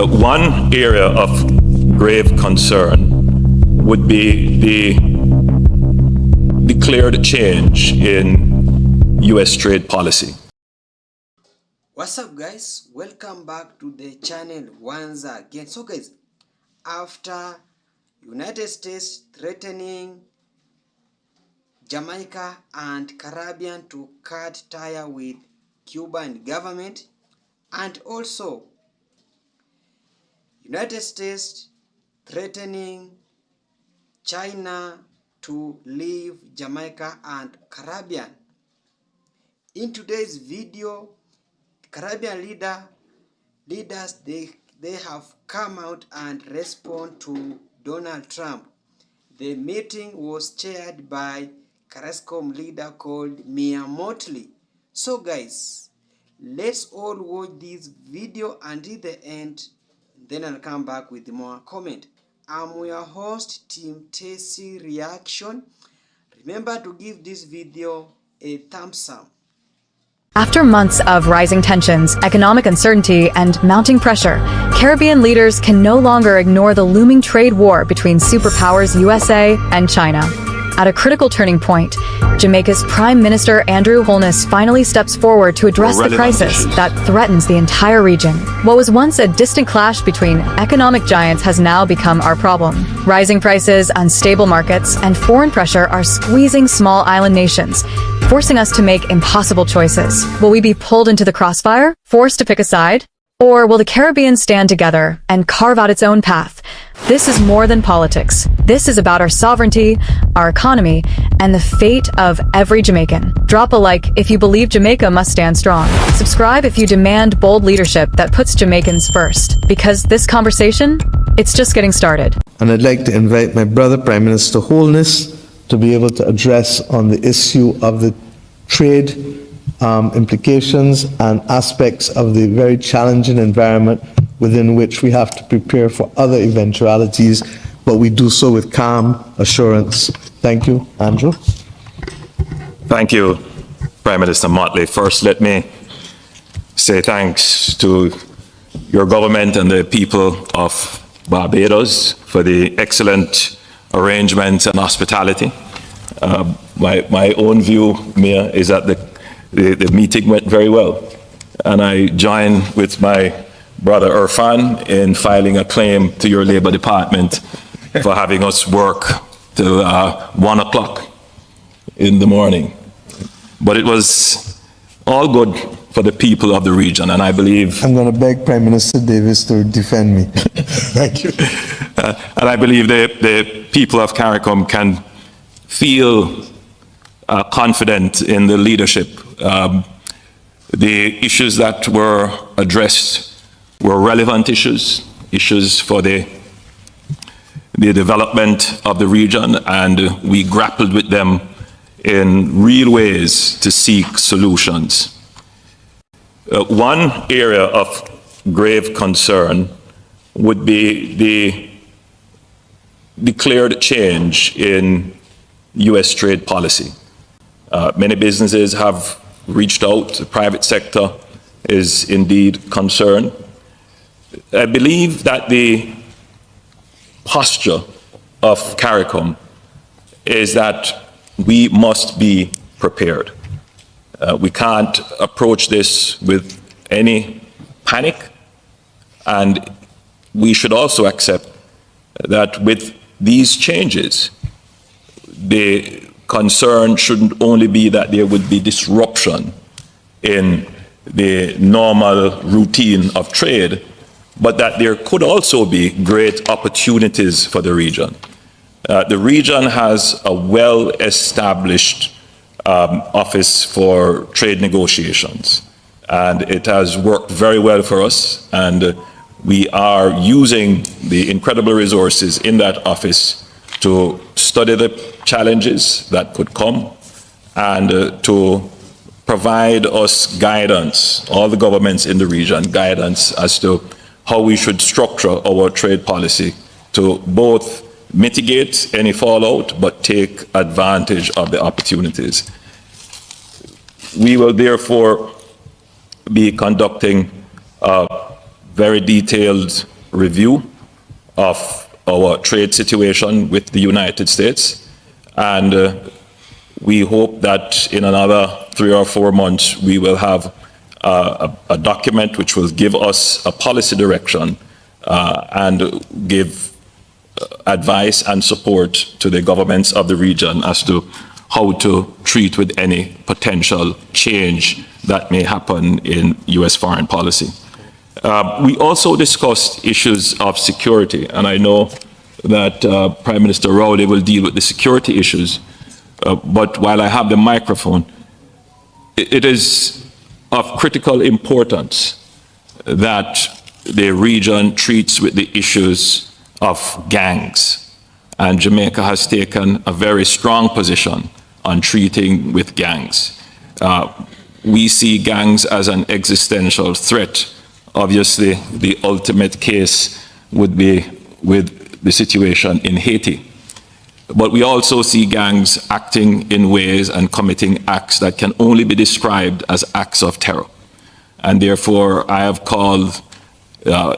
One area of grave concern would be the declared change in U.S. trade policy. What's up, guys? Welcome back to the channel once again. So guys, after United States threatening Jamaica and Caribbean to cut ties with Cuban government, and also United States threatening China to leave Jamaica and Caribbean. In today's video, Caribbean leaders they have come out and respond to Donald Trump. The meeting was chaired by CARICOM leader called Mia Motley. So guys, let's all watch this video until the end, then I'll come back with more comment. I'm your host, Team Tessie Reaction. Remember to give this video a thumbs up. After months of rising tensions, economic uncertainty, and mounting pressure, Caribbean leaders can no longer ignore the looming trade war between superpowers USA and China. At a critical turning point, Jamaica's Prime Minister Andrew Holness finally steps forward to address the crisis that threatens the entire region. What was once a distant clash between economic giants has now become our problem. Rising prices, unstable markets, and foreign pressure are squeezing small island nations, forcing us to make impossible choices. Will we be pulled into the crossfire, forced to pick a side? Or will the Caribbean stand together and carve out its own path? This is more than politics. This is about our sovereignty, our economy, and the fate of every Jamaican. Drop a like if you believe Jamaica must stand strong. Subscribe if you demand bold leadership that puts Jamaicans first. Because this conversation, it's just getting started. And I'd like to invite my brother, Prime Minister Holness, to be able to address on the issue of the trade implications and aspects of the very challenging environment within which we have to prepare for other eventualities, but we do so with calm assurance. Thank you, Andrew. Thank you, Prime Minister Motley. First, let me say thanks to your government and the people of Barbados for the excellent arrangements and hospitality. My own view, Mayor, is that the meeting went very well, and I join with my brother Irfan in filing a claim to your Labour Department for having us work till 1 o'clock in the morning. But it was all good for the people of the region, and I believe... I'm going to beg Prime Minister Davis to defend me. Thank you. And I believe the people of CARICOM can feel confident in the leadership. The issues that were addressed were relevant issues for the development of the region, and we grappled with them in real ways to seek solutions. One area of grave concern would be the declared change in U.S. trade policy. Many businesses have reached out. The private sector is indeed concerned. I believe that the posture of CARICOM is that we must be prepared. We can't approach this with any panic, and we should also accept that with these changes, the concern shouldn't only be that there would be disruption in the normal routine of trade, but that there could also be great opportunities for the region. The region has a well-established office for trade negotiations, and it has worked very well for us, and we are using the incredible resources in that office to study the challenges that could come and to provide us guidance, all the governments in the region, guidance as to how we should structure our trade policy to both mitigate any fallout but take advantage of the opportunities. We will therefore be conducting a very detailed review of our trade situation with the United States, and we hope that in another 3 or 4 months we will have a document which will give us a policy direction and give advice and support to the governments of the region as to how to treat with any potential change that may happen in U.S. foreign policy. We also discussed issues of security, and I know that Prime Minister Rowley will deal with the security issues, but while I have the microphone, it is of critical importance that the region treats with the issues of gangs, and Jamaica has taken a very strong position on treating with gangs. We see gangs as an existential threat. Obviously, the ultimate case would be with the situation in Haiti. But we also see gangs acting in ways and committing acts that can only be described as acts of terror. And therefore, I have called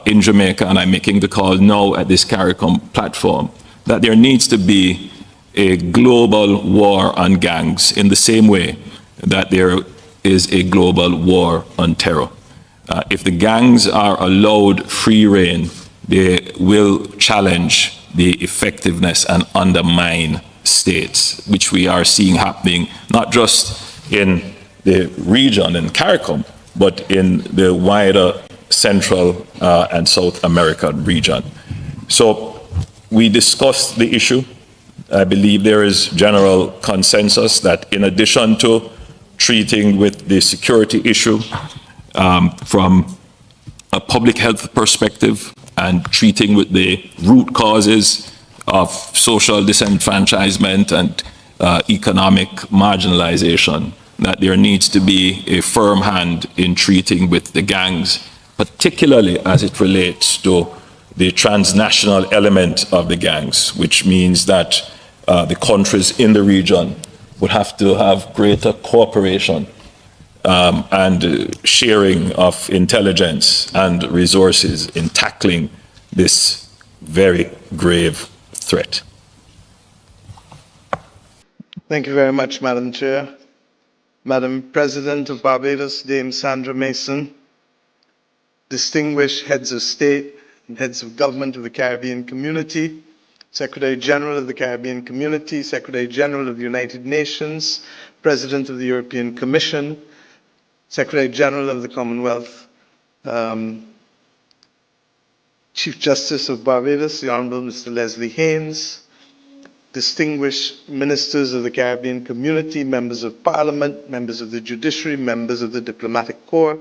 in Jamaica, and I'm making the call now at this CARICOM platform, that there needs to be a global war on gangs in the same way that there is a global war on terror. If the gangs are allowed free rein, they will challenge the effectiveness and undermine states, which we are seeing happening not just in the region in CARICOM, but in the wider Central and South American region. So we discussed the issue. I believe there is general consensus that in addition to treating with the security issue from a public health perspective and treating with the root causes of social disenfranchisement and economic marginalization, that there needs to be a firm hand in treating with the gangs, particularly as it relates to the transnational element of the gangs, which means that the countries in the region would have to have greater cooperation and sharing of intelligence and resources in tackling this very grave threat. Thank you very much, Madam Chair. Madam President of Barbados, Dame Sandra Mason, distinguished heads of state and heads of government of the Caribbean community, Secretary General of the Caribbean Community, Secretary General of the United Nations, President of the European Commission, Secretary General of the Commonwealth, Chief Justice of Barbados, the Honorable Mr. Leslie Haynes, distinguished ministers of the Caribbean community, members of Parliament, members of the judiciary, members of the diplomatic corps,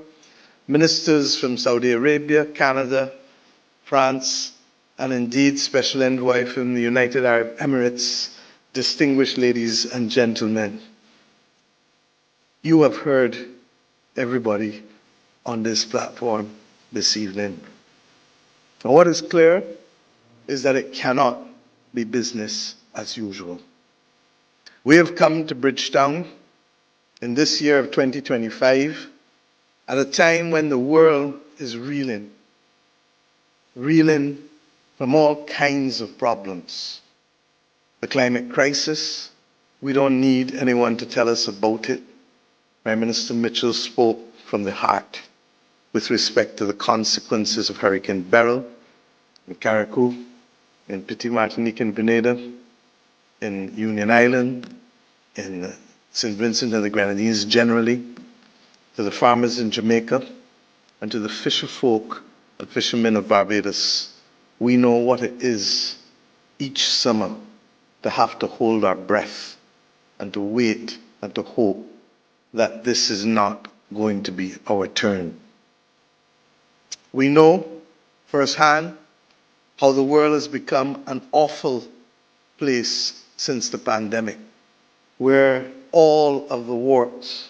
ministers from Saudi Arabia, Canada, France, and indeed Special Envoy from the United Arab Emirates, distinguished ladies and gentlemen. You have heard everybody on this platform this evening. And what is clear is that it cannot be business as usual. We have come to Bridgetown in this year of 2025 at a time when the world is reeling from all kinds of problems. The climate crisis, we don't need anyone to tell us about it. Prime Minister Mitchell spoke from the heart with respect to the consequences of Hurricane Beryl in Carriacou, in Petit Martinique and Grenada, in Union Island, in St. Vincent and the Grenadines generally, to the farmers in Jamaica, and to the fisher folk and fishermen of Barbados. We know what it is each summer to have to hold our breath and to wait and to hope that this is not going to be our turn. We know firsthand how the world has become an awful place since the pandemic, where all of the warts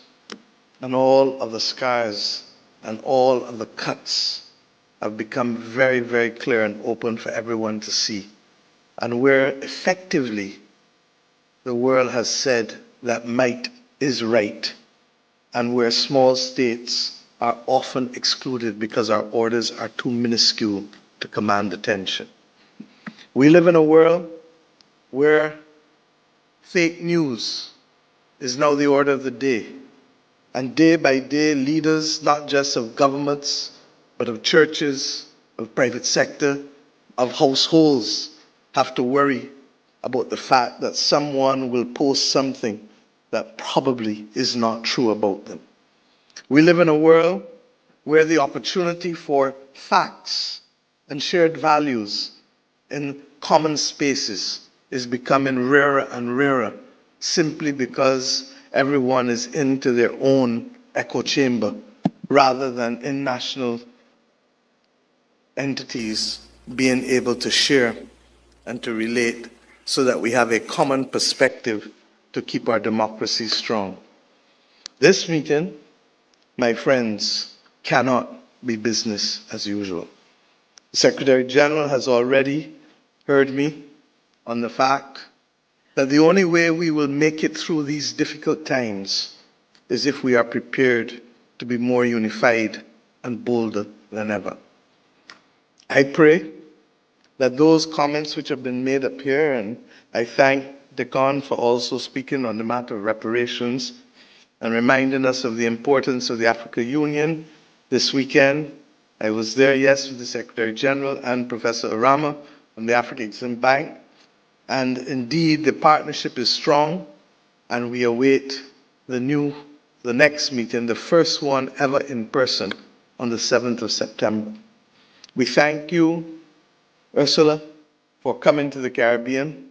and all of the scars and all of the cuts have become very, very clear and open for everyone to see, and where effectively the world has said that might is right, and where small states are often excluded because our orders are too minuscule to command attention. We live in a world where fake news is now the order of the day. And day by day, leaders, not just of governments, but of churches, of private sector, of households, have to worry about the fact that someone will post something that probably is not true about them. We live in a world where the opportunity for facts and shared values in common spaces is becoming rarer and rarer simply because everyone is into their own echo chamber rather than in national entities being able to share and to relate so that we have a common perspective to keep our democracy strong. This meeting, my friends, cannot be business as usual. The Secretary General has already heard me on the fact that the only way we will make it through these difficult times is if we are prepared to be more unified and bolder than ever. I pray that those comments which have been made up here, and I thank Decon for also speaking on the matter of reparations and reminding us of the importance of the African Union this weekend. I was there, yes, with the Secretary General and Professor Arama from the African Exim Bank. And indeed, the partnership is strong, and we await the next meeting, the first one ever in person, on the 7th of September. We thank you, Ursula, for coming to the Caribbean,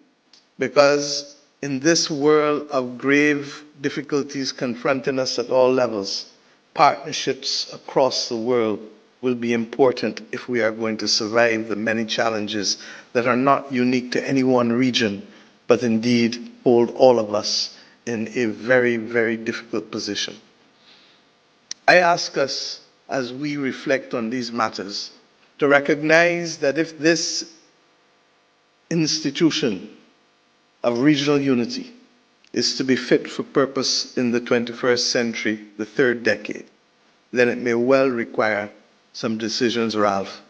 because in this world of grave difficulties confronting us at all levels, partnerships across the world will be important if we are going to survive the many challenges that are not unique to any one region, but indeed hold all of us in a very, very difficult position. I ask us, as we reflect on these matters, to recognize that if this institution of regional unity is to be fit for purpose in the 21st century, the third decade, then it may well require some decisions, Ralph,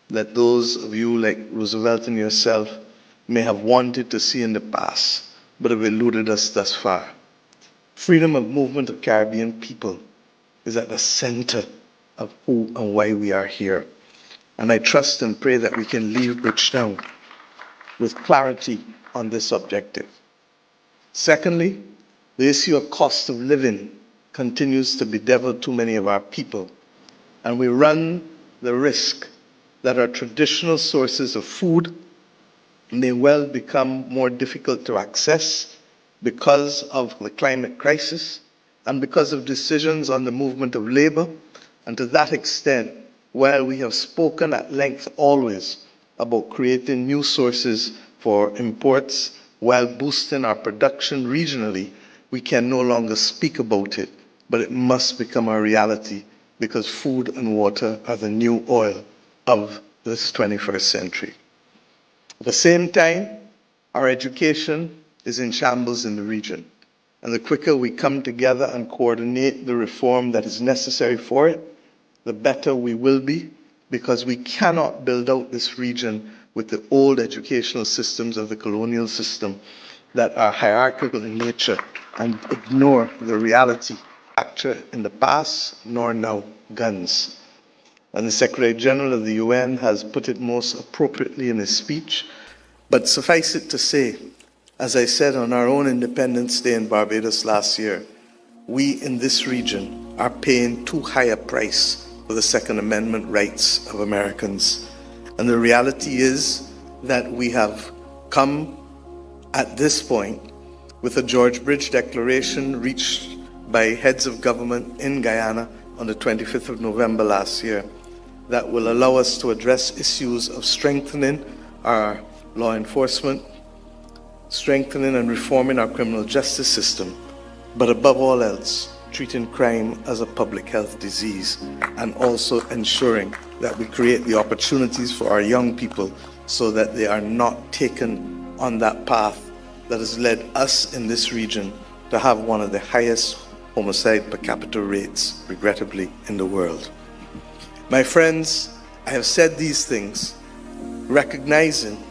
that those of you like Roosevelt and yourself may have wanted to see in the past, but have eluded us thus far. Freedom of movement of Caribbean people is at the center of who and why we are here. And I trust and pray that we can leave Bridgetown with clarity on this objective. Secondly, the issue of cost of living continues to bedevil too many of our people, and we run the risk that our traditional sources of food may well become more difficult to access because of the climate crisis and because of decisions on the movement of labor. And to that extent, while we have spoken at length always about creating new sources for imports while boosting our production regionally, we can no longer speak about it, but it must become a reality because food and water are the new oil of this 21st century. At the same time, our education is in shambles in the region, and the quicker we come together and coordinate the reform that is necessary for it, the better we will be, because we cannot build out this region with the old educational systems of the colonial system that are hierarchical in nature and ignore the reality factor in the past, nor now guns. And the Secretary General of the UN has put it most appropriately in his speech. But suffice it to say, as I said on our own Independence Day in Barbados last year, we in this region are paying too high a price for the Second Amendment rights of Americans. And the reality is that we have come at this point with a George Bridge Declaration reached by heads of government in Guyana on the 25th of November last year that will allow us to address issues of strengthening our law enforcement, strengthening and reforming our criminal justice system, but above all else, treating crime as a public health disease, and also ensuring that we create the opportunities for our young people so that they are not taken on that path that has led us in this region to have one of the highest homicide per capita rates, regrettably, in the world. My friends, I have said these things recognizing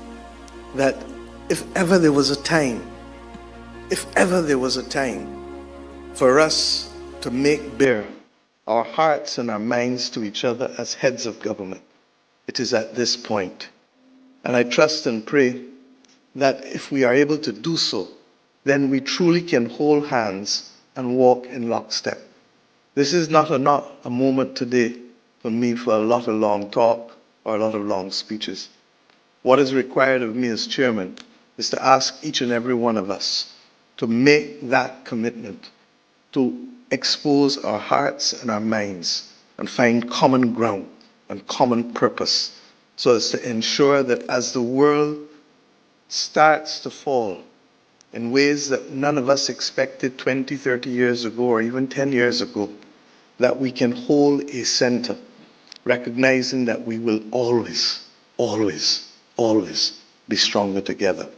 that if ever there was a time for us to make bare our hearts and our minds to each other as heads of government, it is at this point. And I trust and pray that if we are able to do so, then we truly can hold hands and walk in lockstep. This is not a moment today for me for a lot of long talk or a lot of long speeches. What is required of me as chairman is to ask each and every one of us to make that commitment, to expose our hearts and our minds and find common ground and common purpose so as to ensure that as the world starts to fall in ways that none of us expected 20, 30 years ago or even 10 years ago, that we can hold a center, recognizing that we will always, always, always be stronger together.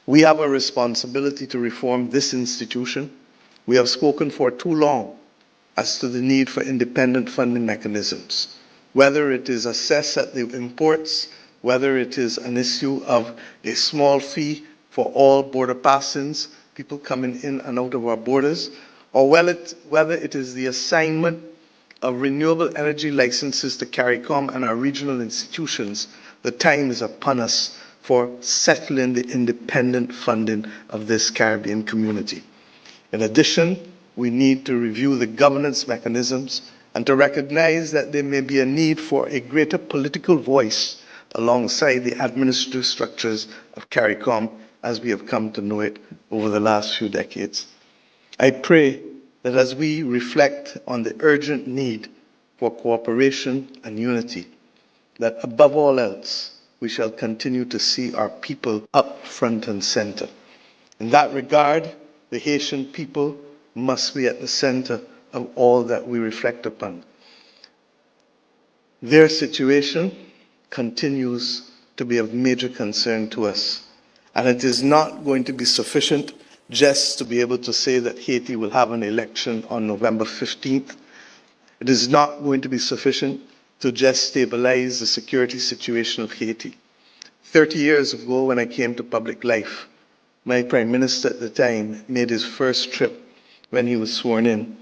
We have a responsibility to reform this institution. We have spoken for too long as to the need for independent funding mechanisms, whether it is assessed at the imports, whether it is an issue of a small fee for all border passings, people coming in and out of our borders, or whether it is the assignment of renewable energy licenses to CARICOM and our regional institutions. The time is upon us for settling the independent funding of this Caribbean community. In addition, we need to review the governance mechanisms and to recognize that there may be a need for a greater political voice alongside the administrative structures of CARICOM as we have come to know it over the last few decades. I pray that as we reflect on the urgent need for cooperation and unity, that above all else, we shall continue to see our people up front and center. In that regard, the Haitian people must be at the center of all that we reflect upon. Their situation continues to be of major concern to us, and it is not going to be sufficient just to be able to say that Haiti will have an election on November 15th. It is not going to be sufficient to just stabilize the security situation of Haiti. 30 years ago, when I came to public life, my Prime Minister at the time made his first trip when he was sworn in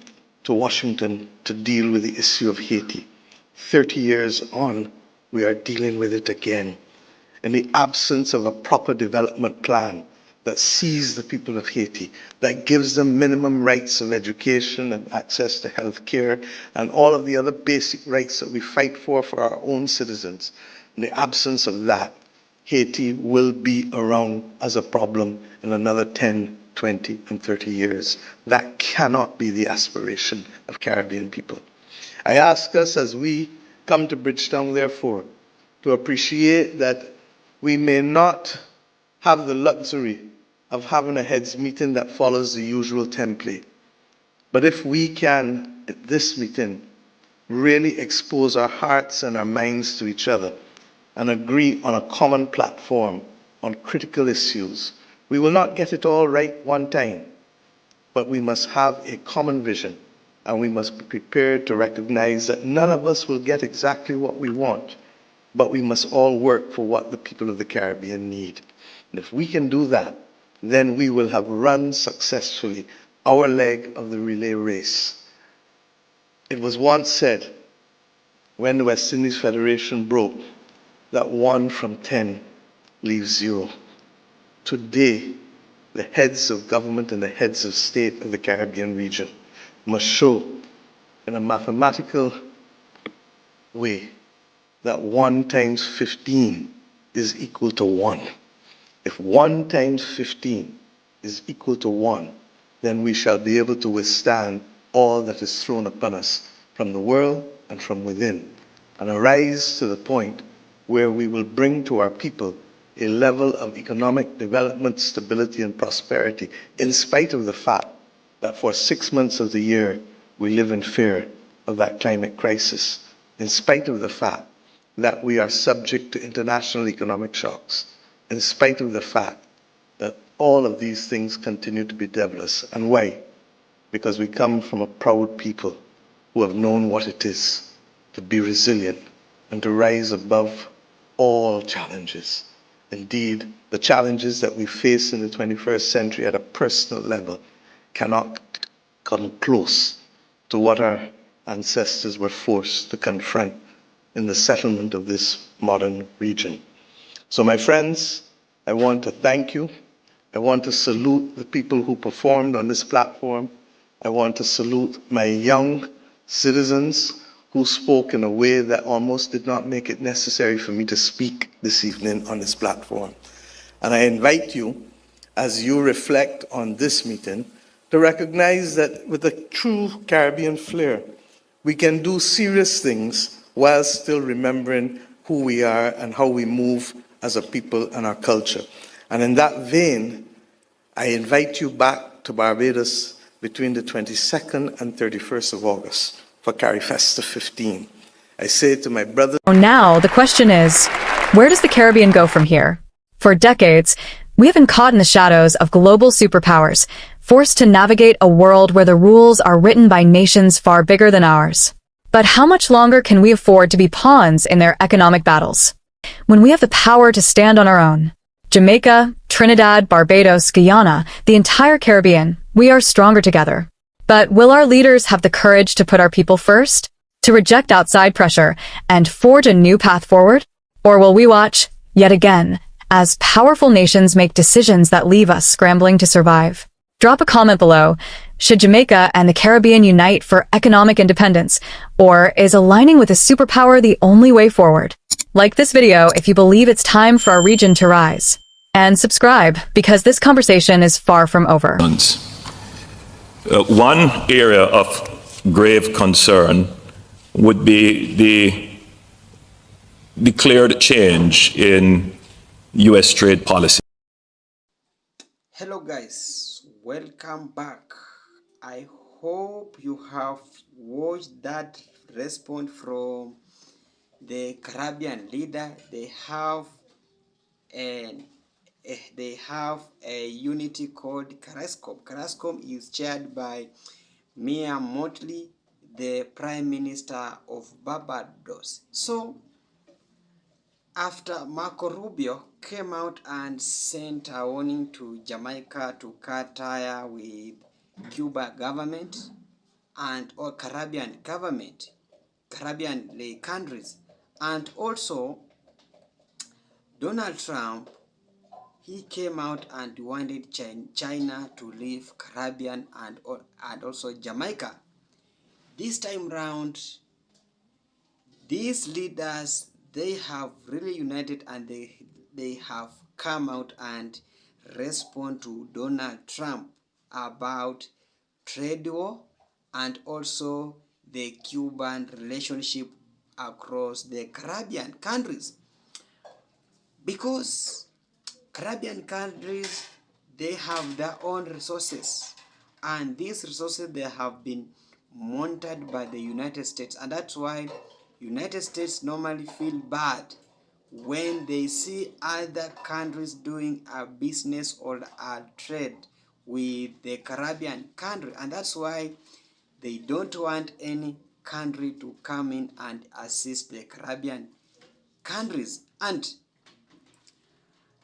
to Washington to deal with the issue of Haiti. 30 years on, we are dealing with it again. In the absence of a proper development plan that sees the people of Haiti, that gives them minimum rights of education and access to health care and all of the other basic rights that we fight for our own citizens. In the absence of that, Haiti will be around as a problem in another 10, 20, and 30 years. That cannot be the aspiration of Caribbean people. I ask us as we come to Bridgetown, therefore, to appreciate that we may not have the luxury of having a heads meeting that follows the usual template. But if we can, at this meeting, really expose our hearts and our minds to each other and agree on a common platform on critical issues, we will not get it all right one time, but we must have a common vision, and we must be prepared to recognize that none of us will get exactly what we want, but we must all work for what the people of the Caribbean need. And if we can do that, then we will have run successfully our leg of the relay race. It was once said, when the West Indies Federation broke, that 1 from 10 leaves 0. Today, the heads of government and the heads of state of the Caribbean region must show in a mathematical way that 1 times 15 is equal to 1. If 1 times 15 is equal to 1, then we shall be able to withstand all that is thrown upon us from the world and from within, and arise to the point where we will bring to our people a level of economic development, stability, and prosperity, in spite of the fact that for 6 months of the year we live in fear of that climate crisis, in spite of the fact that we are subject to international economic shocks, in spite of the fact that all of these things continue to be devilish. And why? because we come from a proud people who have known what it is to be resilient and to rise above all challenges. Indeed, the challenges that we face in the 21st century at a personal level cannot come close to what our ancestors were forced to confront in the settlement of this modern region. So, my friends, I want to thank you. I want to salute the people who performed on this platform. I want to salute my young citizens who spoke in a way that almost did not make it necessary for me to speak this evening on this platform. And I invite you, as you reflect on this meeting, to recognize that with a true Caribbean flair, we can do serious things while still remembering who we are and how we move as a people and our culture. And in that vein, I invite you back to Barbados between the 22nd and 31st of August for CariFesta 15. I say to my brothers... Now, the question is, where does the Caribbean go from here? For decades, we have been caught in the shadows of global superpowers, forced to navigate a world where the rules are written by nations far bigger than ours. But how much longer can we afford to be pawns in their economic battles, when we have the power to stand on our own? Jamaica, Trinidad, Barbados, Guyana, the entire Caribbean, we are stronger together. But will our leaders have the courage to put our people first, to reject outside pressure, and forge a new path forward? Or will we watch, yet again, as powerful nations make decisions that leave us scrambling to survive? Drop a comment below. Should Jamaica and the Caribbean unite for economic independence, or is aligning with a superpower the only way forward? Like this video if you believe it's time for our region to rise. And subscribe, because this conversation is far from over. One area of grave concern would be the declared change in U.S. trade policy. Hello guys, welcome back. I hope you have watched that response from the Caribbean leader. They have a unity called CARISCOM. CARISCOM is chaired by Mia Motley, the Prime Minister of Barbados. So after Marco Rubio came out and sent a warning to Jamaica to cut tie with Cuba government and all Caribbean government, Caribbean countries, and also Donald Trump, he came out and wanted China to leave Caribbean and also Jamaica. This time round, these leaders, they have really united and they have come out and respond to Donald Trump about trade war and also the Cuban relationship across the Caribbean countries, because Caribbean countries, they have their own resources, and these resources, they have been monitored by the United States, and that's why United States normally feel bad when they see other countries doing a business or a trade with the Caribbean country, and that's why they don't want any country to come in and assist the Caribbean countries. And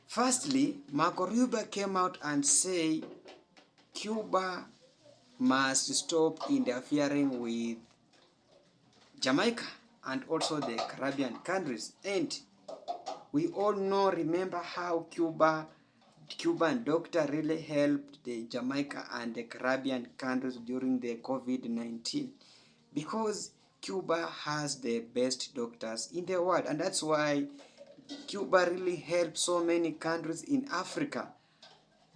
firstly, Marco Rubio came out and said Cuba must stop interfering with Jamaica and also the Caribbean countries. And we all remember how Cuban doctor really helped the Jamaica and the Caribbean countries during the COVID-19, because Cuba has the best doctors in the world, and that's why Cuba really helped so many countries in Africa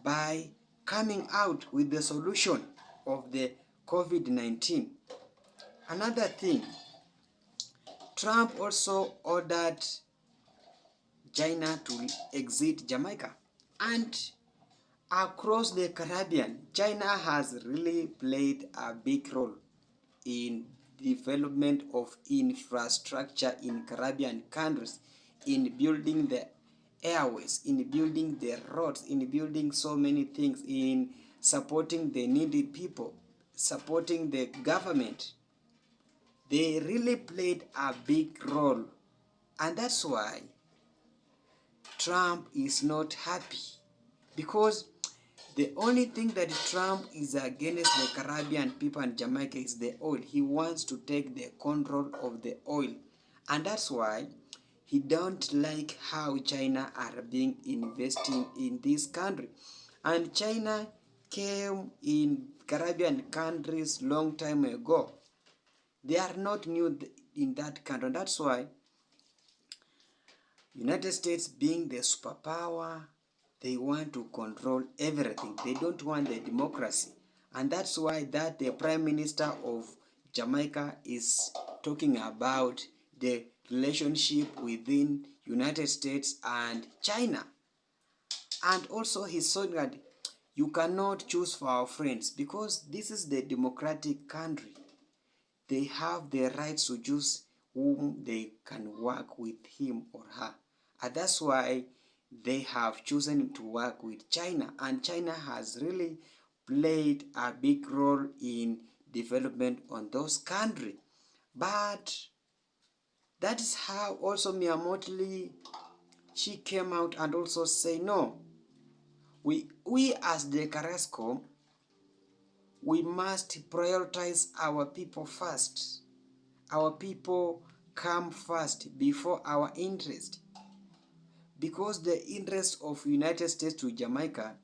by coming out with the solution of the COVID-19. Another thing, Trump also ordered China to exit Jamaica. And across the Caribbean, China has really played a big role in development of infrastructure in Caribbean countries, in building the airways, in building the roads, in building so many things, in supporting the needy people. supporting the government, they really played a big role. And that's why Trump is not happy, because the only thing that Trump is against the Caribbean people and Jamaica is the oil. He wants to take the control of the oil. And that's why he don't like how China are being investing in this country. And China came in Caribbean countries long time ago. They are not new in that country. And that's why United States, being the superpower, they want to control everything. They don't want the democracy. And that's why that the Prime Minister of Jamaica is talking about the relationship within United States and China. And also he's saying that you cannot choose for our friends, because this is the democratic country. They have the right to choose whom they can work with, him or her. And that's why they have chosen to work with China. And China has really played a big role in development on those countries. But that is how also Miamotli, she came out and also say no. We as the Carrasco, we must prioritize our people first. Our people come first before our interest, because the interest of United States to Jamaica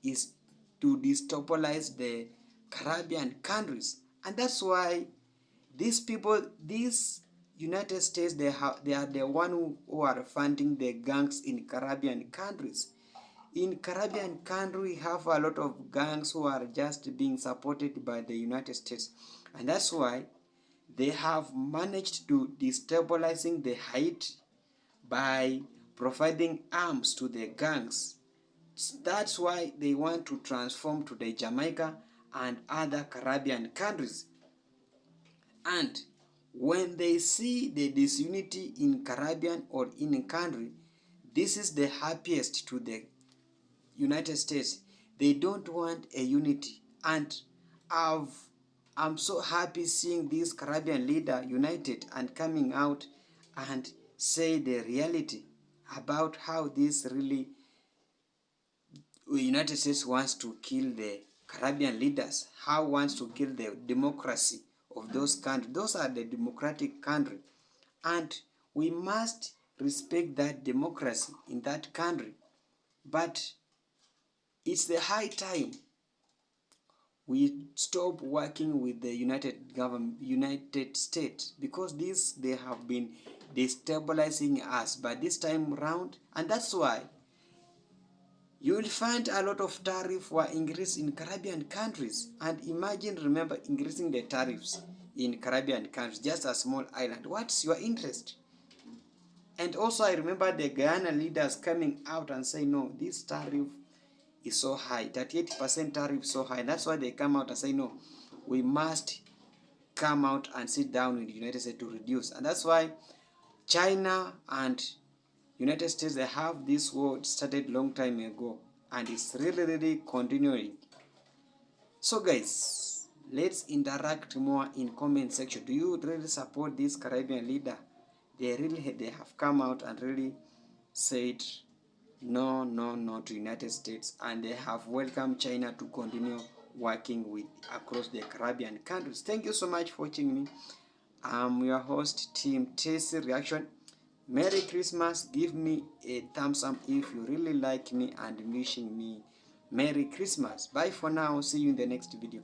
is to destabilize the Caribbean countries. And that's why these people, these United States, they are the one who are funding the gangs in Caribbean countries. In Caribbean country, we have a lot of gangs who are just being supported by the United States. And that's why they have managed to destabilizing the Haiti by providing arms to the gangs. That's why they want to transform to the Jamaica and other Caribbean countries. And when they see the disunity in Caribbean or in a country, this is the happiest to the United States. They don't want a unity. And I'm so happy seeing this Caribbean leader united and coming out and say the reality about how this really United States wants to kill the Caribbean leaders, how wants to kill the democracy of those countries. Those are the democratic countries, and we must respect that democracy in that country. But it's the high time we stop working with the United States, because they have been destabilizing us by this time round. And that's why you will find a lot of tariffs were increased in Caribbean countries. And imagine, remember, increasing the tariffs in Caribbean countries, just a small island. What's your interest? And also I remember the Guyana leaders coming out and say, no, this tariff is so high, 38% tariff is so high. That's why they come out and say, no, we must come out and sit down with the United States to reduce. And that's why China and United States, they have this war started long time ago, and it's really continuing. So guys, let's interact more in comment section. Do you really support this Caribbean leader? They have come out and really said no to United States, and they have welcomed China to continue working with across the Caribbean countries. Thank you so much for watching me. I'm your host, Team Tasty Reaction. Merry Christmas. Give me a thumbs up if you really like me and wishing me Merry Christmas. Bye for now. See you in the next video.